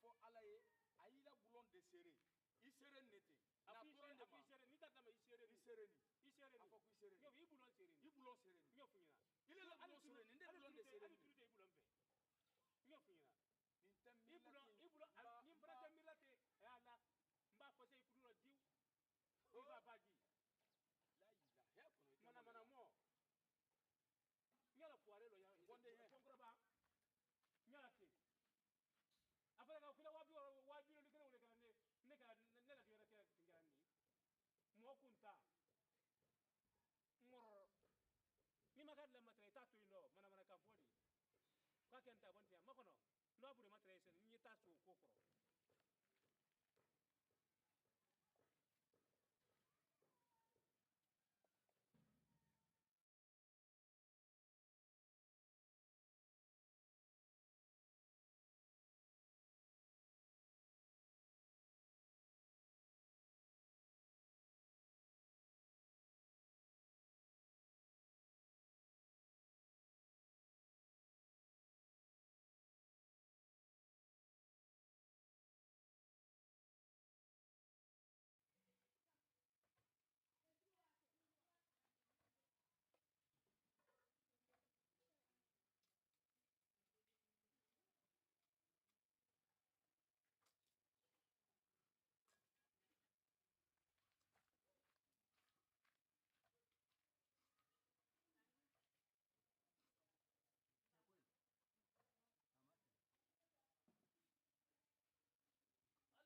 fɔ ala ye a y'i la bulon de serré i serré nete na toron de ma ni tata ma i serré ni a fɔ ko i serré ni i bulon serré i bulon serré ni ɲɔ fuɲina il est la bulon serré ni ne bulon de serré ni turu i bulon fɛ ɲɔ fuɲina nin tɛ i miirila bulon ni fana tɛ miirila ten a la n b'a fɔ i kudu la diw i b'a baji mana mɔ n yɛrɛ puware lɔ yan kɔnkɔrɔba n yɛrɛ ten a fɔra ka kila 70 kelen wele kana ne ka yɛrɛ kɛ kɛra nin mɔgɔ kun ta n ŋɔrɔ ni ma k'a dilan ma tɛrɛ i t'a to yen nɔ mana kan fɔ de k'a kɛ n ta bɔ n tɛ yan ma kɔnɔ n'a bolo ma tɛrɛ i sɛnɛ n ye taa so o ko kɔrɔ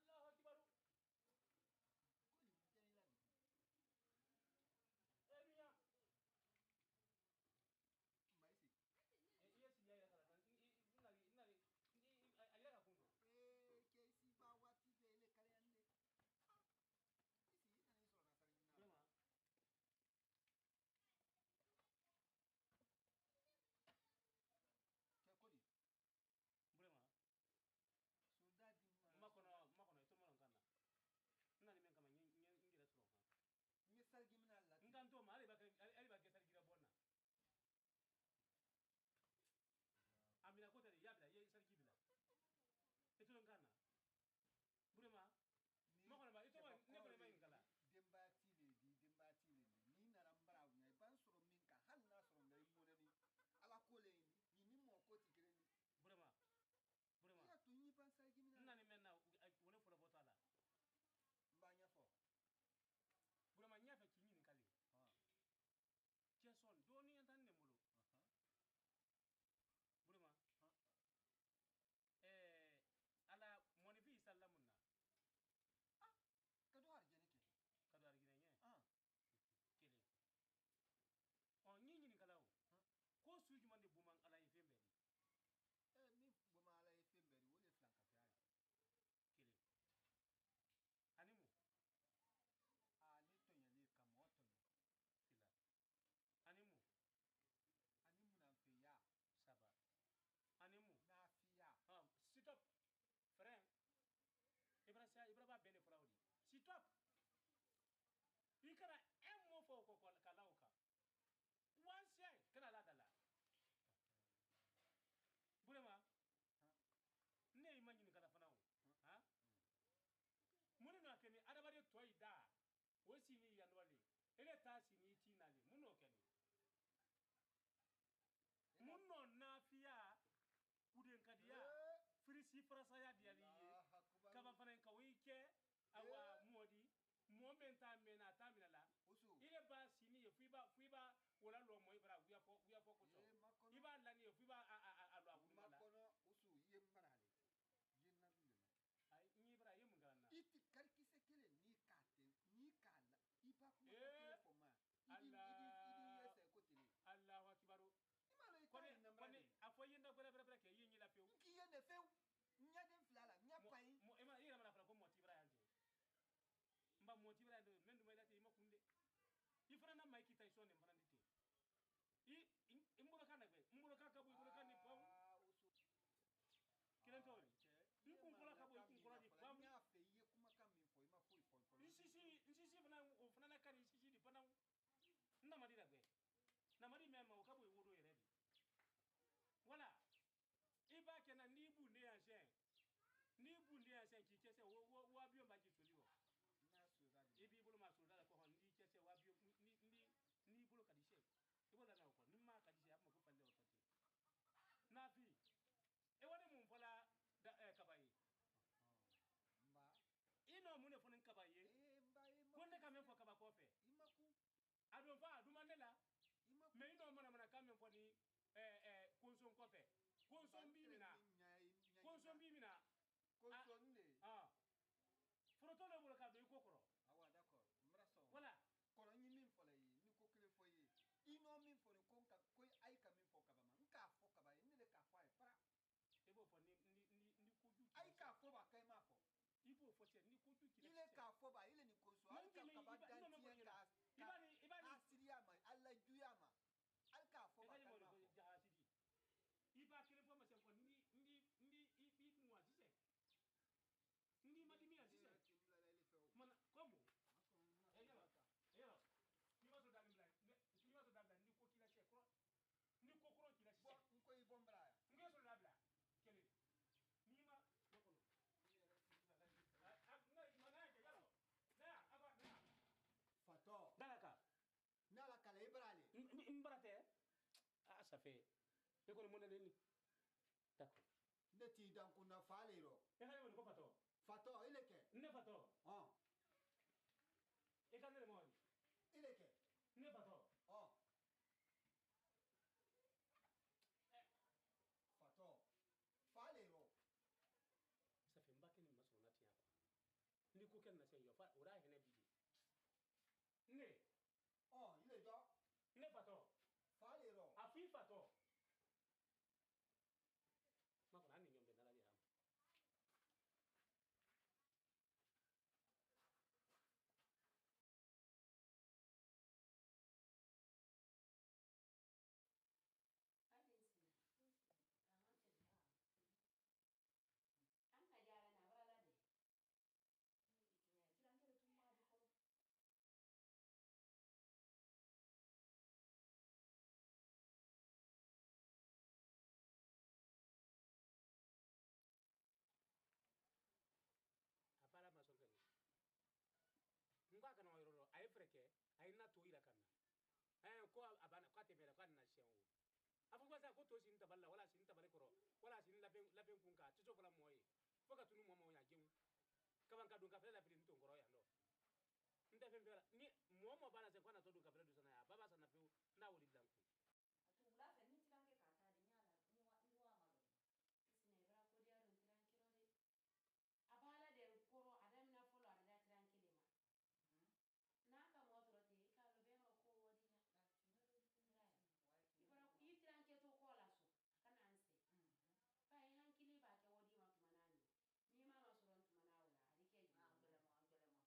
Allahu Akbar. Emiya. Maisi. Yes, ya kala. Ayira ka kundo. Ke si ba wati be le kale ande. Isi nani so na tari na. Brema. Ke kodi. Brema. Soldati makono to mo kana. Nani men kama ngira soro ha. Ni salgi mina la. Nganto ma ali ba ke salgi ra bonna. Amina ko tari yabla ye salgi bila. Eto ngana. Brema. Makono ba ito ne ko ma ngala. Dembati le ni na mbara nya ban soro min ka hal na soro ngai monani ala ko le ni mo ko ti kire ni. Brema. Ya to ni ban salgi mina. Nani men na wona fo la botala. Mbanya fo. Brema nya fa ci ni kali. Jason doni entan ne molo. Brema. Ala monifi sallamunna. Kado arjani ke. Kado arjani nye. Kele. On ni kala o. Ko suju mande buman ala ifembe di. Mi buma ala ifembe di wole flanka fiari. Kele. Animu. Ali tonya le kamo tonya. Kila. Animu. Animu na mfeya. Saba. Animu. Na fiya. Stop. Frère. Ibra ba bene flaudi. Stop. Ikara emo fo ko kala oka. One say kana la dala. Burema. Ne imagine kala fanao. Ha? Mune no akeni adabade toy da. Wo sini yanwale. Ele ta sini tinale. Muno keni. Muno nafiya kuden kadiya. Firisi farasa ya diali ye. Kaba fana ka wike awa modi. Momenta mena tamina la. Ile ba sini ye fiba wala lo mo ibra wiya fo ko so. Iba lani ye fiba alo abunda la. Makono usu ye marale. Ye nabule. Ay ni ibra ye mungana. Iti karki sekele ni kate ni kala. Iba kuma kele foma. Idi yese kotele. Allahu akbar. Kone afo yenda bere ke yin la pew. Ki yende few. Nya den flala, nya pai. Mo ema ira mana fala ko moti ibra yanje. Mba moti ibra ndo mendu mai lati makunde. Ifana na mai kita isone mfana ndite. Imbolo kana gbe. Imbolo kaka bu imbolo kana pom. Kila ntori. Imbolo kaka bu imbolo di pom. Nya fe ye kuma kami fo ima fo ipon. Insisi fana na kana insisi di fana. Nda madi da gbe. Na madi mema o kabo iwodo yeredi. Wala. Iba kena nibu ne anje sen ki kese wa biyo ba ki soli wo na sura de ibi bolo ma soli da ko hon ndi kese wa biyo ni bolo ka di she ibola na ko ni ma ka di she amma ko palle o tati na fi e woni mun fala da kabaye mba ino mun ne fonin kabaye mba ko ne ka men fo kaba ko fe imaku adon fa aduma ne la imaku me ino mana mana ka men fo ni konson ko fe konson bi mina konson bi mina konson ne foroto le bolo ka do ko koro awa d'accord mraso wala kono nyi min fo la yi ni ko kile fo yi ino min fo ni ko ka ko ay ka min fo ka ba man ka fo ka ba ni le ka fo ay para e bo fo ni ko ju ay ka fo ba kay ma fo ibo fo te ni ko ju ki ile ka fo ba ile ni konso ay ka ka ba dan ti ka ibani asiriya ma alla juya ma al ka fo ba kay ma fo jahasidi iba kile fo ma sen ko ndi mu asise ndi madimi asise mana komo eyalo ni ma so dalibla ni ko kila che ko ni ko kron kila che bo ko yi bombra ya ngi so dabla kele ni ma lokono fato dalaka nala kala ibrale mbarate ça fait e ko mo ne ni d'accord ne ti dan ko na fale ro e hay won ko fato ile ke ne fato e kan ne mo ile ke ne fato fato fale ro ça fait mbake ni maso na tiya ko ni ko ken na sen yo fa ora hene bidi ne ile jo ne fato fale ro afi fato ma ko ani nyombe na la ya apara ma so ken ngwa kana yoro ay freke ay na to ira kana ko abana ko te bela kana shenwo afu ko sa ko to sin taballa wala sin tabale koro wala sin laben kunka to so fala moye foka tunu mo ya jeng kaban ka dun ka fela fili to ngoro ya ndo nda fen fela ni mo bana se kwana to dun ka fela du sana ya baba sana fe nda wodi blanku atu bula fe ni tiranke ka ta di nyala ni wa malo isine bra ko dia don tiranke ro de abala de koro adam na folo ada tiranke de ma na ka mo tro te ka lo be ma ko wodi na ibara ku yitiranke to ko la so kana anse fa hankili ba ke wodi ma tuma nani ni ma ma suron tuma na wala adike ji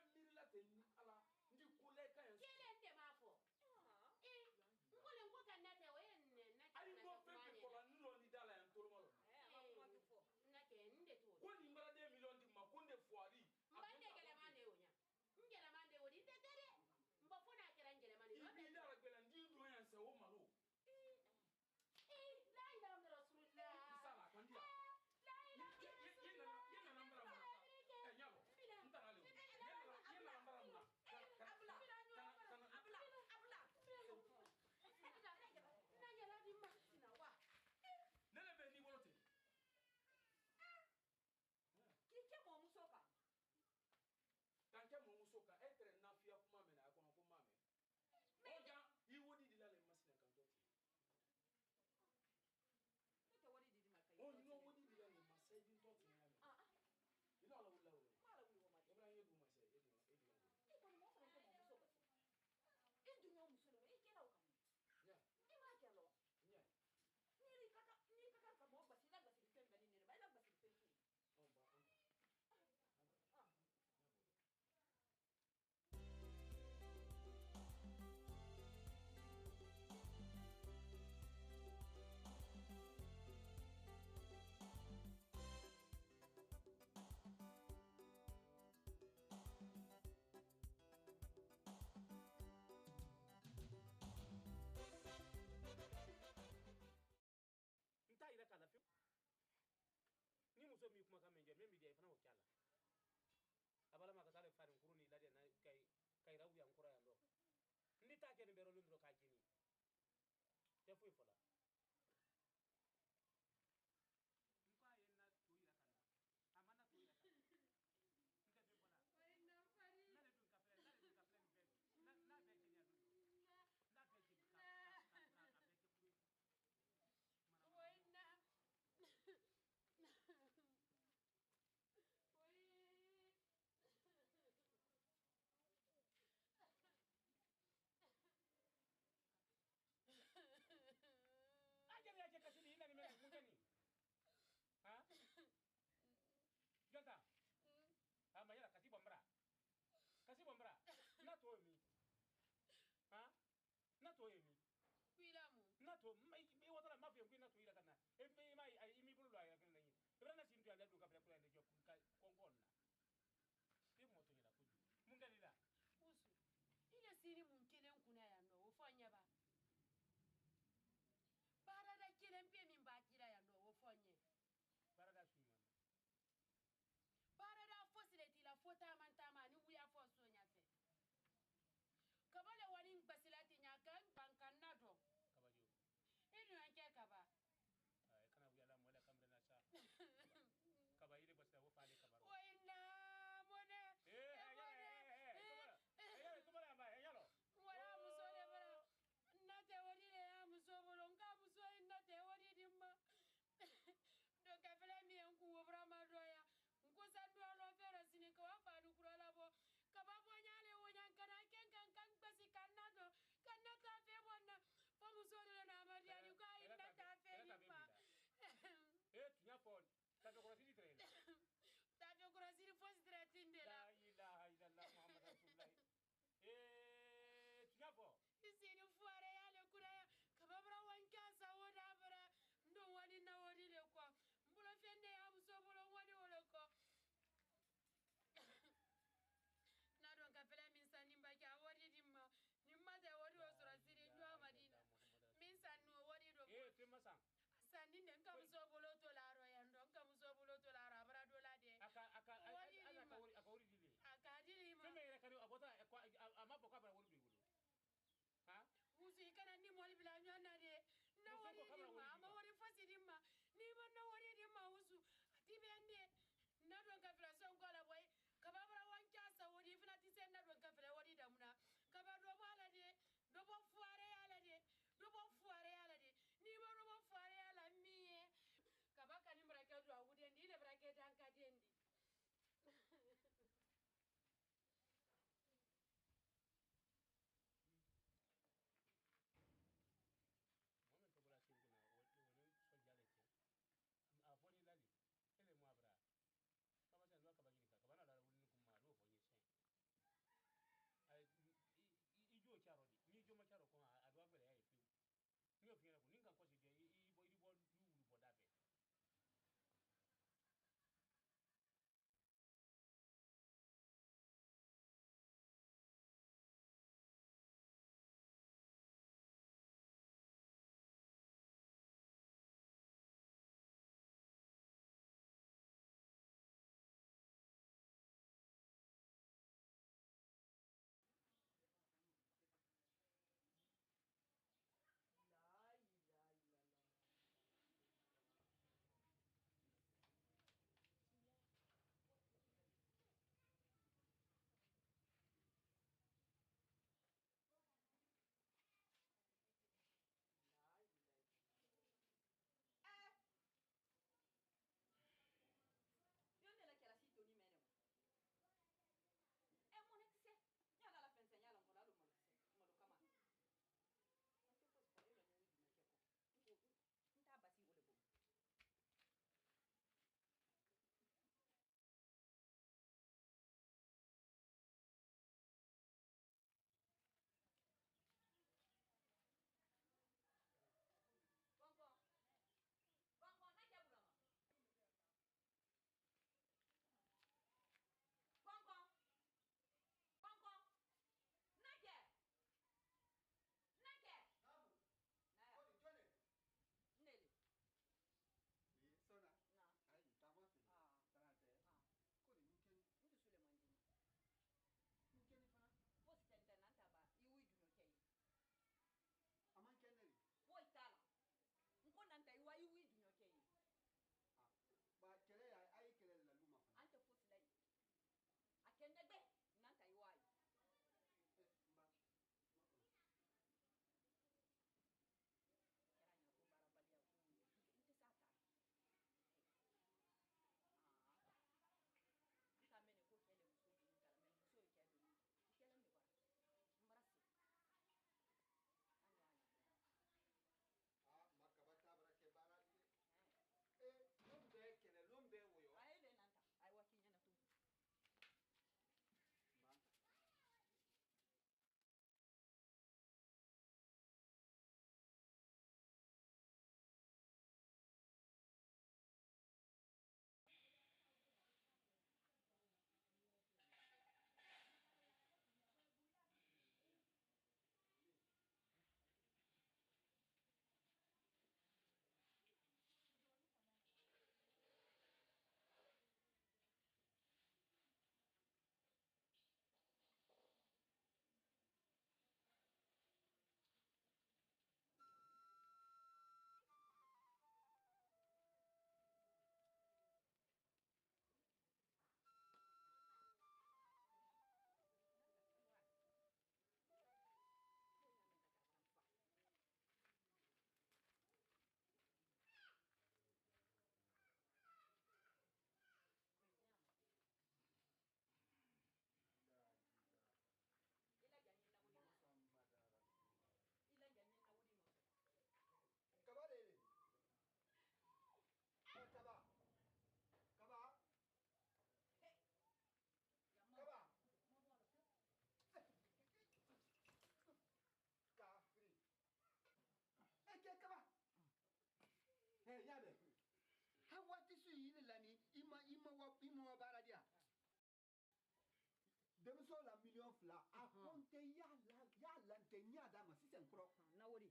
mirila ten ni ala ndi kule ka en kelen de ma fo ngolen ko kan nate o en na ay mo pepe ko la nulo ni dala en tolma lo na ke nde to ko ni mbara 2 millions di ma ko nde foari mbande gele mande o nya ngele mande o di tetere mbo fona kera ngele mande no ni dara gele ndi do yan se o malo la ilaha illa rasulullah sala kan dia la ilaha illa rasulullah yena nambara ma e nyalo ntana le yena nambara ma nene be ni bolote kike mo musoka tanke mo musoka etre na fia kuma mena akon ko mame oja yi wodi dilale masina kan toti kike wodi didi makai o no wodi dilale masai din toti na me ila ala wala wala mala wi wo ma ibrahim yedu masai edu ko mo fara ko mo musoka edu no musolo e kela o kam ya e ma kelo ya ni kaka ka mo basi la basi fen bani ni ba la basi fen tu on ba on nta ira kala fi ni muso mi kuma kamen je men bi de fana o kyala abala ma ka sale farin kuruni lade na kai rawu yan kura yando ndi ta ke ni bero lundro ka jini te fu fola nka yenna to ira kana amana to ira kana nta be fola na fari na le dun ka fele be na be jini adu na be jini ka be ke kuru Buena. ajari aje kasini ina ni mele mungeni ha jonta ama yala kasi bombra na to mi ha na to mi Kuilamu. na to mi wata la mafia ngina to ila kana e mi mai ai mi bulu ya kana ni ibra na sintu ya do ka pele kula ndio kongonna bi moto ni la kuju mungeni la Usu. Ile siri mun kelen kuna ya no ofanya ba. Para da kelen pe min ba kira ya no ofonye. barada su man Para da fosile ti la fota man tama ni wuya fo so nya fe. Kabale wani ngbasilati nya kan bankan na do. kabajo Inu anke kaba. ay kana bu yalla mo la kamre na sa kaba ile basta wo fale kabaro Oina mone. tumara ba yalo Wala musole bara. Nate wori le ya musobolo nka muso nate wori dimma. Do ka fele mi en ku wobra ma do ya. Nku sandu alo fere sini ko wa fadu kurala bo. Kaba bo nyale wo nyan kana ken kan basi kanado. Kanata fe bonna. Pa musole na amari ani ko ai nata fe dimma. tunya pon ta ko rasi trena Ta do kurasiri fos tretinde la. la ilaha illallah muhammad rasulullah tunya po Isini fuare yale kuna ya kababra wanka sawo da bara ndo wani na wani le ko mbulo fende ya muso bulo wani wole ko na don ka fela min sani ba ka wani dimma nimma da wani o sura siri ndo madina min sanu wani do timasan sani ne ka muso bulo to la ro ya ndo ka muso bulo to la ra bara do la de aka wori dile aka dili ma teme ere kanu abota ama boka bara wori bulu ha musu kana ni moli bila nyana de na Muso wari ko kabra dimma wori ama wari fasi dimma ni ma na wari dimma musu atibende na don ka fila son ko la boy kababra wanka sa wori fina ti sen na don ka fila wari damuna kabado mala de do bo fuare ala de do bo fuare ala de ni ma do bo fuare ala miye kabaka ni mrake do awudendi ile brake danka dendi moment to bola sin kuna woni so jalete a foni lali ele mo abra te ya lante nya dama sisen kro na wori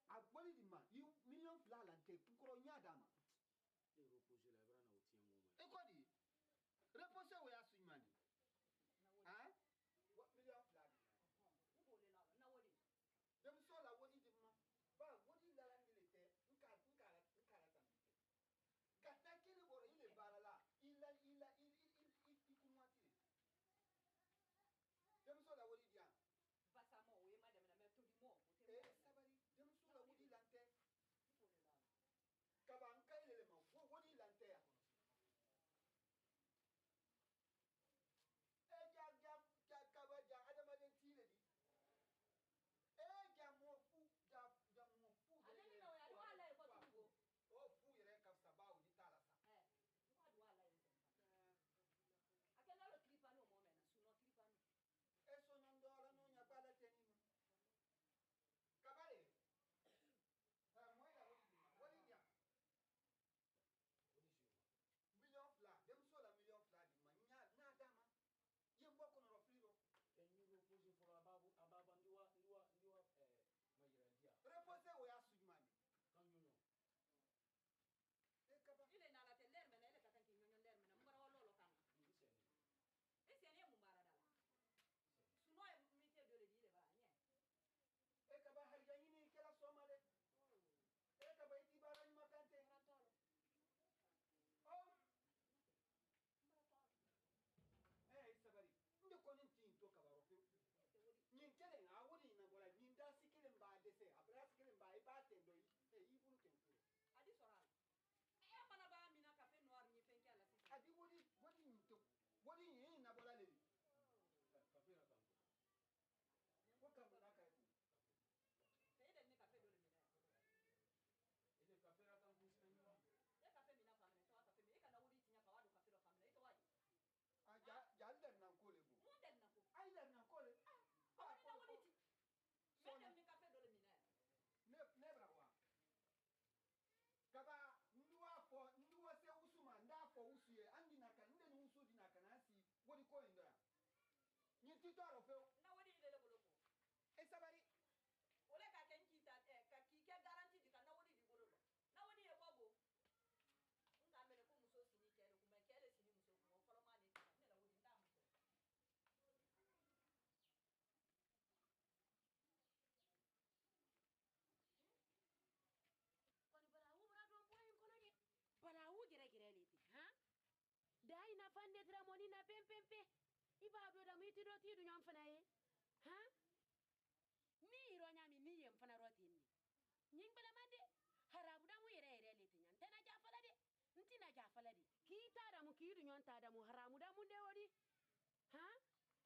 a boli di ma yu million fla lante kro nya dama e reposer la bra na otie mo e ko di reposer we asu mani ha what million fla di ni bole la na wori dem so la wodi di ma ba wodi la la ngilete nka tambi kata kini boro ile barala ila ikumwati dem so la wodi dia basa mo we madam na me to di mo sabari dem so la wodi lante ni bole la kaban kai le ma wodi lante ya kaba ja adama den tile di ja mo fu ale ni no ya do ala e ko tugo o fu yere kapsa ba wodi tala sa ko do ala e akela lo klipa no mo mena suno klipa no eso non dola no nya bala tenima kabale mo ila wodi dia million fla dem so la million fla di ma nya na dama yem boko no rofiro en ni reposer pour ababa ndiwa mayira dia reposer we asu mani kan nyonyo e kaba ile na la teller mena ile katan ki nyonyo ler mena mbara wolo lo kan ese ne mu bara dala suno e mi te dole di le bara nye e kaba har yini kala soma de e kaba iti bara ni makante ratolo oh sabari nde konin tin to kaba rofe nyin kelen a woni na bola nyin da sikelen ba dese abra sikelen ba iba tendo e ibulu tenkuro adi soral e mana ba mina ka fe noir ni fen kala ti adi wodi nto wodi yin na bola le kafira kan ko kan na ka ku fe de ni ka fe dole mina ile kafira kan ku sinanywa e ka fe mina famene so ka fe mi e kana wuri tinya ka wadu ka fe do famene e to wadi a jalder nan ko le bu mu den na ko ai ler nan ko le ko ni na wuri ti me de ni ka fe dole mina ne bra wa kaba nduwa se usuma nda fo usuye andi na kan nde usu di na kan asi wodi ko inda nyi ti to ro fe na wuri ile le bolo ko e sabari ole ka ken ki ta ka ki ke garanti di ka na wuri di bolo na wuri e bobo nga mele ko muso sini kele kuma kele sini muso ko folo ma ne ta ne la wuri nda muso koni barawu bara don boyin kono de barawu gere le ti ha dai na fande tra moni na pempempe iba do da miti do ti du nyam fana ye ha ni iro nyami ni yem fana rotin ni nyingbele mande harabu da mu yere le ti nyan tana ja fala de ntina ja fala de ki ta da mu ki du nyon ta da mu haramu da mu de wodi ha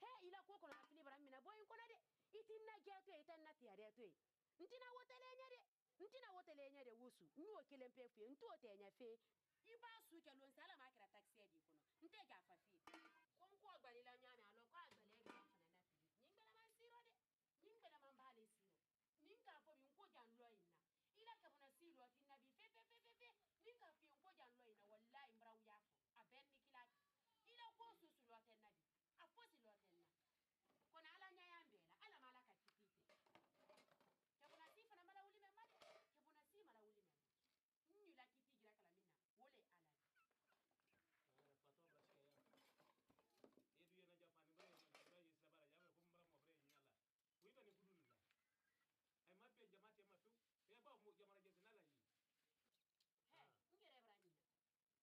he ila ko ko na fini bara mina boyin kono de itinna jeto e tan na ti ade to e ntina wotele nyade ntina wotele nyade wusu nwo kelempe fe nto te nya fe iba su ke lon sala ma kira taxi di kono nte ja fa fi kon ko gbali la nyame alo ko agbale ga fana na fi nyingbele man siro de nyingbele man bale siro ninka fo bi nko jan lo inna ila ka bona silo tin nabi fe ninka fi nko jan lo inna wallahi mbraw ya fo aben nikila ila ko susu lo ten nabi afosi lo ten na kona ala nya yambela ala malaka kitite kebona si fana mala wuli memma kebona si mala wuli memma nyula kiti gira kala minna wole ala fato bashka ya edu yana japani bare na yi sabara ya ko mbara mo bare nyala wi bani kudul la ay mabbe jamaate ma fu e ba mo jamara je na la yi he ngere branyina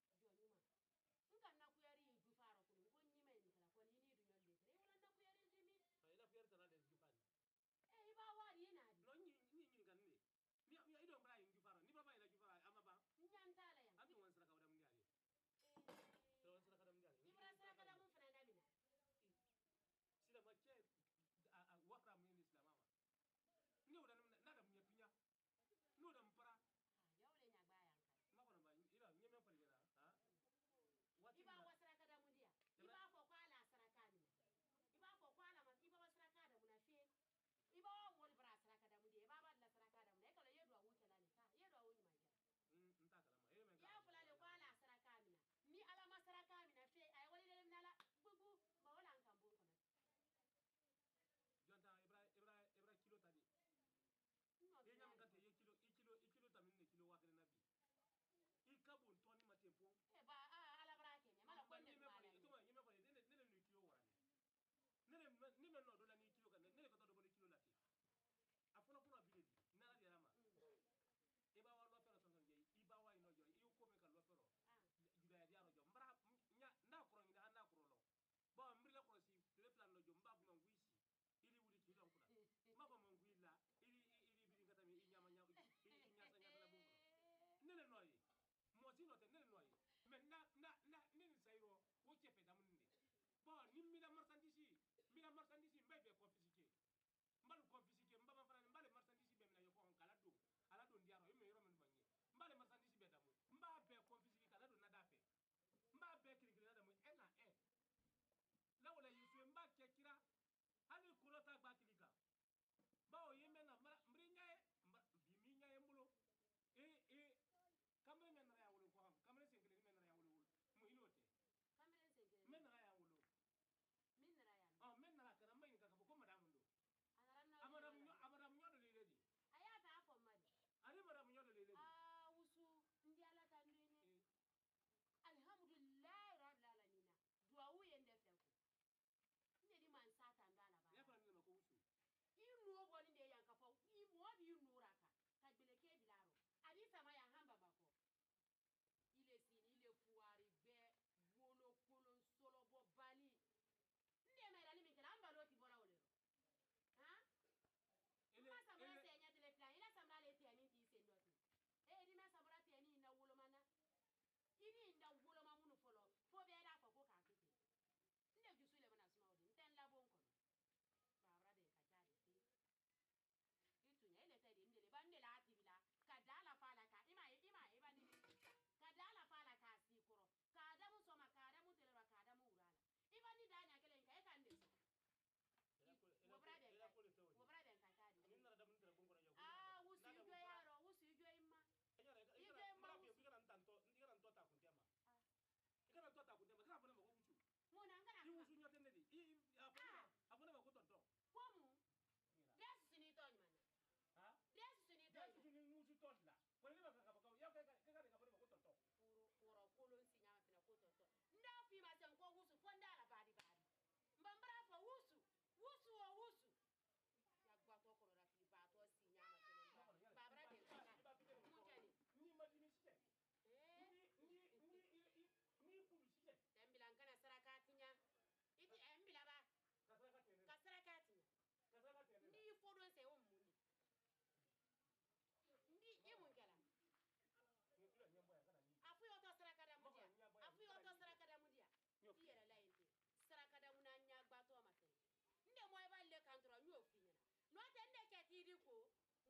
k'i ko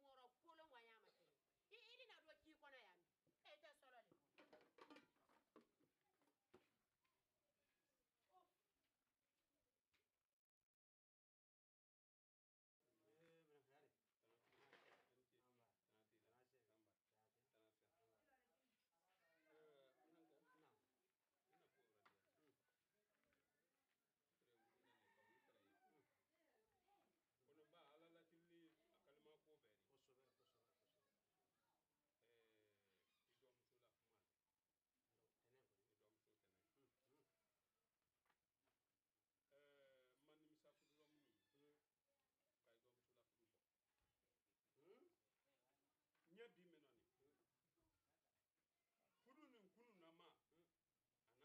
ŋɔrɔ kolon wa y'a ma tɛmɛ i bɛna dɔ k'i kɔnɔ yan bi e tɛ sɔrɔ de fɔ Kalima ko bɛɛ de kosɛbɛ i dɔmuso la kuma tɛnɛn kɔni i dɔmuso tɛnɛn ma nimisa furula minnu ka i dɔmuso la furu bɔ ɲɛ bi mɛnɔ nin furu nin kunu nama a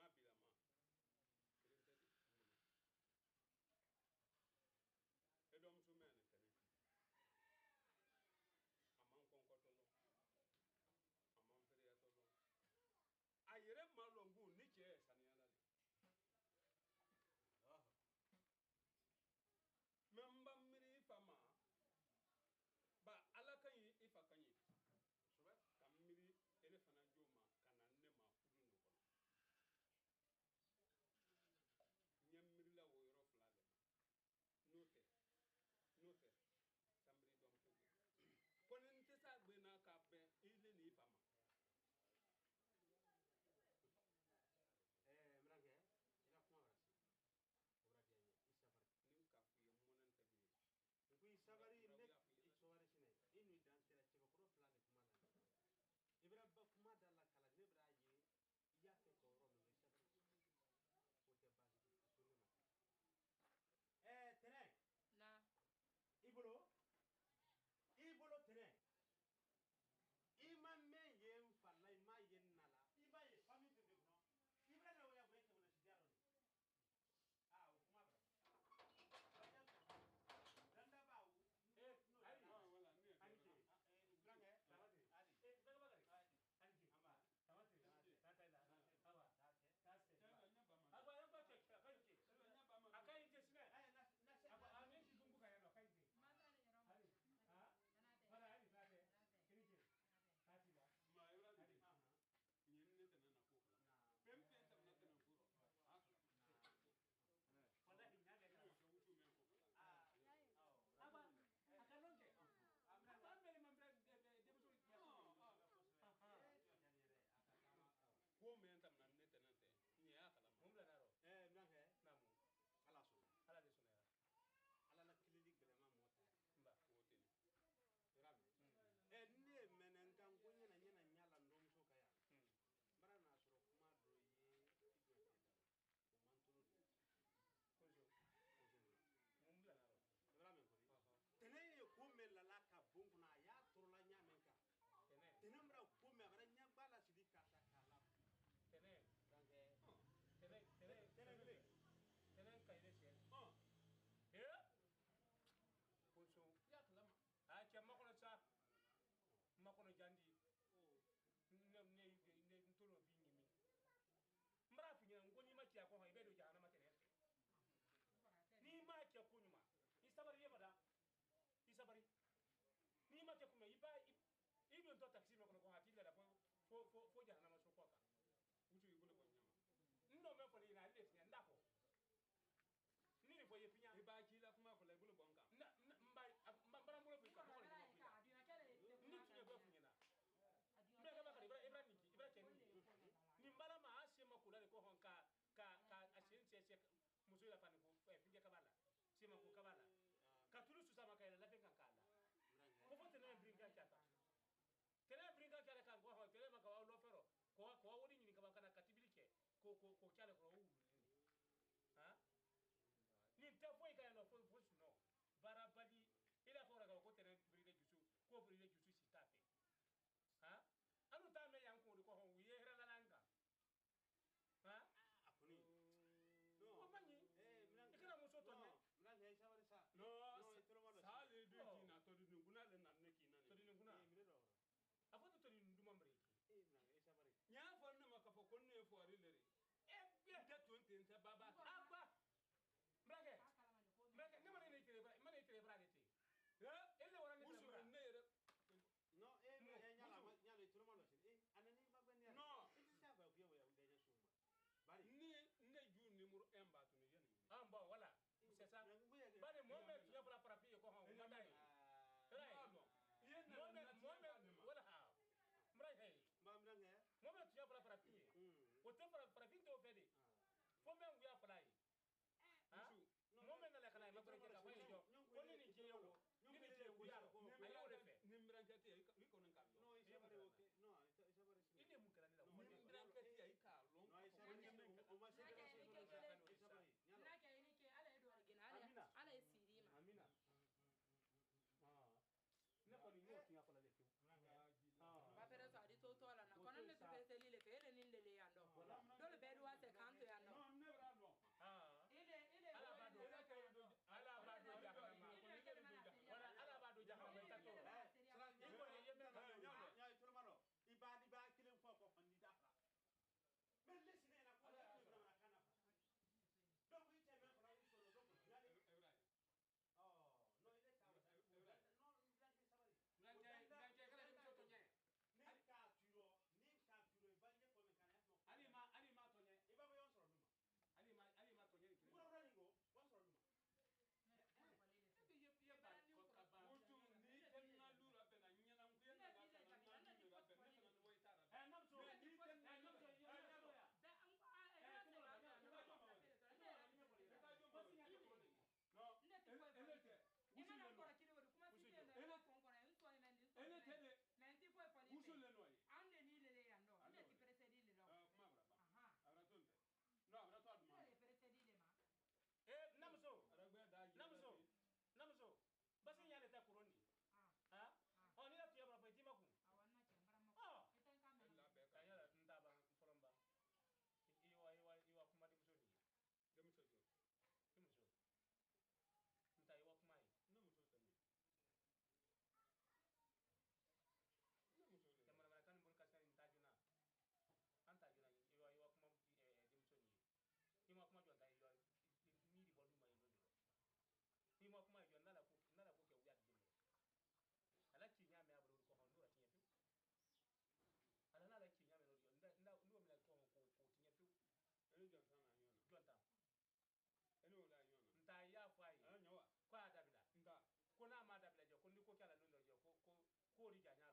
n'a bilama kelen tɛ de mun e dɔmuso mɛn ni tɛnɛn a man kɔnkɔtɔ lɔ a man fereyatɔ lɔ a yɛrɛ ma lɔn kun ni cɛ ye saniyala le mɛ n ba miiri i fa ma ba ala ka ɲi i fa ka ɲi ka miiri ele fana jo ma ka na ne ma furu nin kɔnɔ n ye miirila o yɔrɔ fila de ma n'o tɛ sanbiri dɔmuso don ko ni n tɛ se a gbenna ka bɛn i le ni i fa ma Mirankɛ i ka kuma wɛrɛ si o bɛra diya n ye i sabari ni ka f'i ye mɔnɛ tɛ bi ye n ko i sabari ne i sabari sinɛ i n'u dan sera cɛbakɔrɔ fila de kuma la i bɛra ba kuma da la kala ne bɛra ye i y'a kɛ kɔ yɔrɔ min i sabari o tɛ baasi a to ne ma tɛnɛn na i bolo tɛnɛn i ma mɛn ye n fa la i ma ye n na la i b'a ye fami fɛn fɛn kɔnɔ i bɛra ne ya bɔ e cɛmana si diya dɔn o kuma bɛra danda b'a wu ayi wala ne ye ani ce fulankɛ tamati ali dagabagari ani ce tamati tata ila awa taase aba ya ba cɛ a ka ɲi ce a ka ɲi ce sinɛ a ne si dun ka yan nɔ a ka ɲi ce ali wala ali taase kini ce taati la ma yɔrɔ de ɲɛ ne tɛnɛ na ko kala fɛn fɛn tɛmɛna tɛnɛ ko rɔ a kala wala ki ɲa bɛ ka wutu mɛn ko kala aba a ka lɔn kɛ a bɛ ni ma bɛ denmuso ya ko mɛn tɛmɛna ne tɛnɛ tɛ ɲɛ y'a kala mun bila daro ɲɔnkɛ namu ala sɔnna ala de sɔnna ala la kilili gɛlɛma mɔ ta nba o tɛ ne yɔrɔ min ne ye mɛnɛ n kan ko ɲɛna ɲa la n dɔmuso ka yan n bara n'a sɔrɔ kuma dɔ ye i jɔ tɛ da o man tulu de kozo mun bila daro yɔrɔ min kɔni tɛnɛ ye ko mɛn lala ka bon kɔnɔ a y'a tɔrɔla ɲa min kan tɛnɛ bara ko mɛn a bara ɲagba la sigi karisa k'a la tɛnɛ dankɛ tɛnɛ ka ye sɛ kozo ya kalama a cɛ makɔnɔ sa makɔnɔ jandi ne ntolo bi ɲimi n bara f'i ɲɛna n ko n'i ma cɛ a kɔ i bɛ don jahanama tɛnɛ n'i ma cɛ ko ɲuman i sabari ye bada i sabari n'i ma cɛ ko ɲuman i don tɔ taxi min kɔnɔ kɔn a t'i lada fo jahanama so kɔ kan wutu i bolo bɔ ɲama n dɔn bɛ kɔni ɲina ale de fiɲɛ n da fɔ ni nin fɔ i ye fiɲɛ i b'a ci la kuma fɔ la i bolo bɔ n kan n bara n bolo bi ka mɔgɔ de ɲama ni tiɲɛ bɛ f'i ɲɛna n bɛ kaba kan i bɛ nin i bɛ cɛ nin bala ma a se ma kula de ko hɔn ka a sen sɛ muso la ka nin fɔ fiɲɛ kaba la se ma ko kaba la ka tulu susama ka yɛlɛ lafɛn kan k'a la ko fɔ tɛnɛ birin ka ca tɛnɛ birin ka ca kan ko hɔn tɛnɛ ma ka aw lɔfɛ rɔ ko aw wari ɲini kaba kana ka tibili kɛ ko ca le kɔrɔ o wululen nin tɛ foyi ka yan nɔ fo sunɔ baara bali i n'a fɔ ko tɛnɛ birile jusu ko birile jusu si t'a fɛ anu t'a mɛn yan kun de ko hɔn u ye hɛrɛ la an kan a kɔni o man ɲi i kana muso tɔ ɲɛ sa ale de k'i na tɔdi nin kunna ale na ne k'i na tɔdi nin kunna a fɔ tɛ tɔdi nin duman mɛrɛ n y'a fɔ ne ma k'a fɔ ko ne ye fɔri le de e tɛ ton ten tɛ baba aba mɛrɛkɛ ne ma ne tere bara de ten ele wara ne mo me tuya fara farafin ye o te farafin to fɛ de fo mɛ nguya fala ye mo me na la kana ma fara ka fɔ jo ko ni ni je wo ni ni je wo ya ro ayi o de fɛ ni mirankati i kɔni ka lɔn no isabari oke no isabari i de mun kala ni la ni mirankati i ka lɔn no isabari o ma se ka se isabari na ke ni ke ala e do gina ala e siri ma amina ne kɔni y'o tiɲɛ fɔlɔ de pewu ba pere sa di to la na kono ne pe te lile ke ele ni lele ya ndo dole be do ase kanto ya ndo non ne bra lɔn ile ala ba do jahannama wala ala ba do jahannama ta to i ko ye me ka nya tolmano ibadi ba kilen fo fandi dafra men lesine na ko la ko na kana donc i te men fara i solo donc oh no ile ta no Blanche kala ni to nya ni ka turo banje ko men kana no ali ma to nya e ba yon soro duma ali ma to nya ni ko ra ni go wan soro duma ye ba ko ka ba mutu ni tenna lura be na nyana nguye na ba kana na lura be ne kana no itara nam so ni tenna lura ya da an ko Imana kora kiri wori kuma si ke na ko kora en so ina ndi so men ti foi police usulle no yi ande ni lele yando ne ti presedi le do kuma bra ba abra tonte no abra to aduma ne presedi le ma namso aragbe da yi namso basi nyale ta kuroni ni la tuya bra peti maku awanna chambara mo itan ka men la be ka yala ndaba folomba iwa kuma de muso ni de muso jo nta iwa kuma yi no muso tami no muso le jamana mara kan bol kasani nta juna anta juna iwa kuma de muso ni iwa kuma jo nta iwa ni di bolu mai no diro iwa kuma jo nala ko ke wiya de ala ci nyame abro ko hon nura tinya fi ala nala ci nyame no dio nda ndo mi la ko tinya fi ene jonta na yona jonta ene wala yona nta ya fa yi nyawa ko adabila nda ko na ma adabila je ko ni ko kala no je ko ri janya